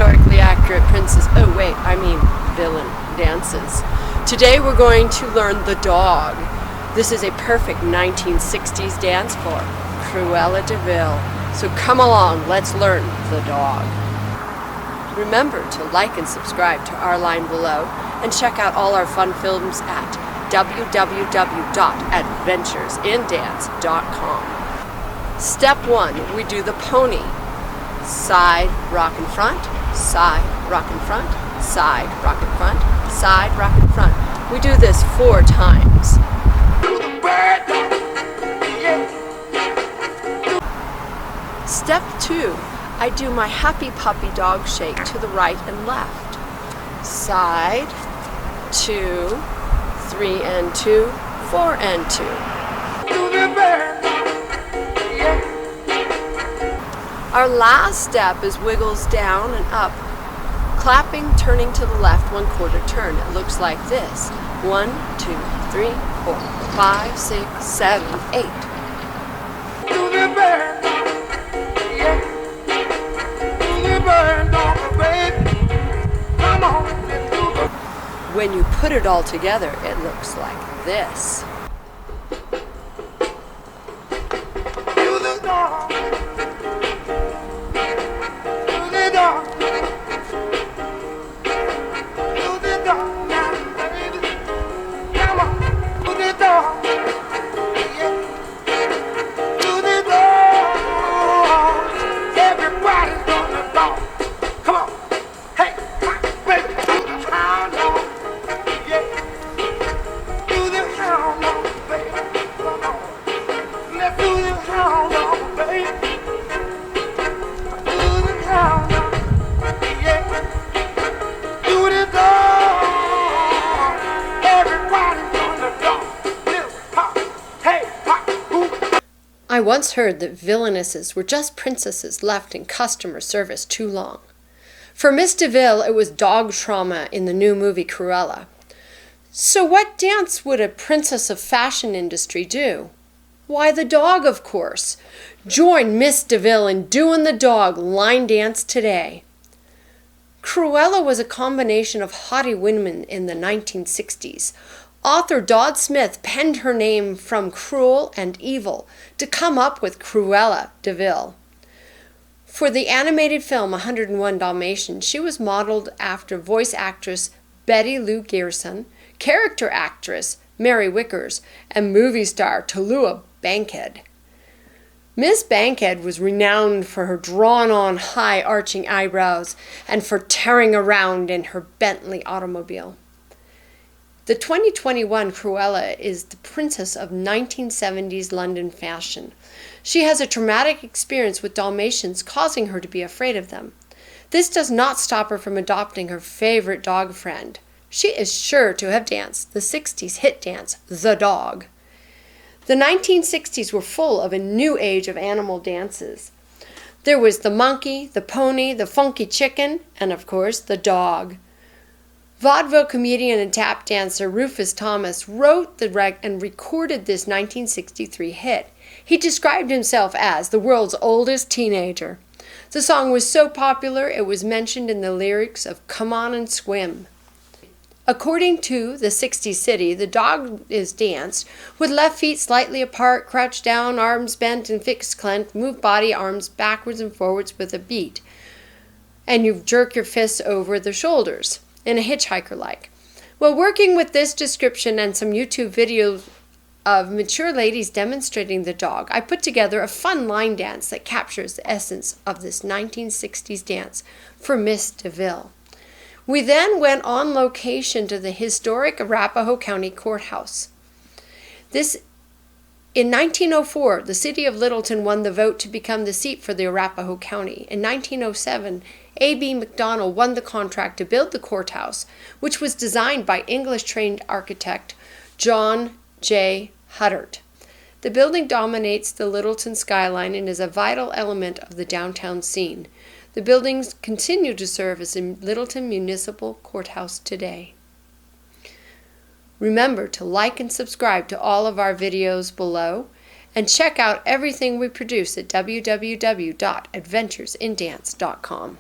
historically accurate villain dances. Today we're going to learn the dog. This is a perfect 1960s dance for Cruella DeVil. So come along, let's learn the dog. Remember to like and subscribe to our line below and check out all our fun films at www.adventuresindance.com. Step 1, we do the pony. Side, rock in front, side, rock in front, side, rock in front, side, rock in front. We do this 4 times. Step 2, I do my happy puppy dog shake to the right and left. Side, 2, 3 and 2, 4 and 2. Our last step is wiggles down and up, clapping, turning to the left 1/4 turn. It looks like this. 1, 2, 3, 4, 5, 6, 7, 8. When you put it all together, it looks like this. I once heard that villainesses were just princesses left in customer service too long. For Miss DeVil, it was dog trauma in the new movie Cruella. So what dance would a princess of fashion industry do? Why, the dog, of course. Join Miss DeVil in doing the dog line dance today. Cruella was a combination of haughty women in the 1960s. Author Dod Smith penned her name from cruel and evil to come up with Cruella DeVil. For the animated film 101 Dalmatians, she was modeled after voice actress Betty Lou Gerson, character actress Mary Wickers, and movie star Tallulah Bankhead. Miss Bankhead was renowned for her drawn-on high arching eyebrows and for tearing around in her Bentley automobile. The 2021 Cruella is the princess of 1970s London fashion. She has a traumatic experience with Dalmatians causing her to be afraid of them. This does not stop her from adopting her favorite dog friend. She is sure to have danced the 60s hit dance, The Dog. The 1960s were full of a new age of animal dances. There was the monkey, the pony, the funky chicken, and of course the dog. Vaudeville comedian and tap dancer Rufus Thomas wrote and recorded this 1963 hit. He described himself as the world's oldest teenager. The song was so popular it was mentioned in the lyrics of Come On and Swim. According to the 60s City, the dog is danced with left feet slightly apart, crouched down, arms bent and fixed clenched, move body, arms backwards and forwards with a beat. And you jerk your fists over the shoulders in a hitchhiker-like. Well, working with this description and some YouTube videos of mature ladies demonstrating the dog, I put together a fun line dance that captures the essence of this 1960s dance for Miss DeVil. We then went on location to the historic Arapahoe County Courthouse. In 1904, the city of Littleton won the vote to become the seat for the Arapahoe County. In 1907, A.B. McDonald won the contract to build the courthouse, which was designed by English-trained architect John J. Huddart. The building dominates the Littleton skyline and is a vital element of the downtown scene. The buildings continue to serve as the Littleton Municipal Courthouse today. Remember to like and subscribe to all of our videos below, and check out everything we produce at www.adventuresindance.com.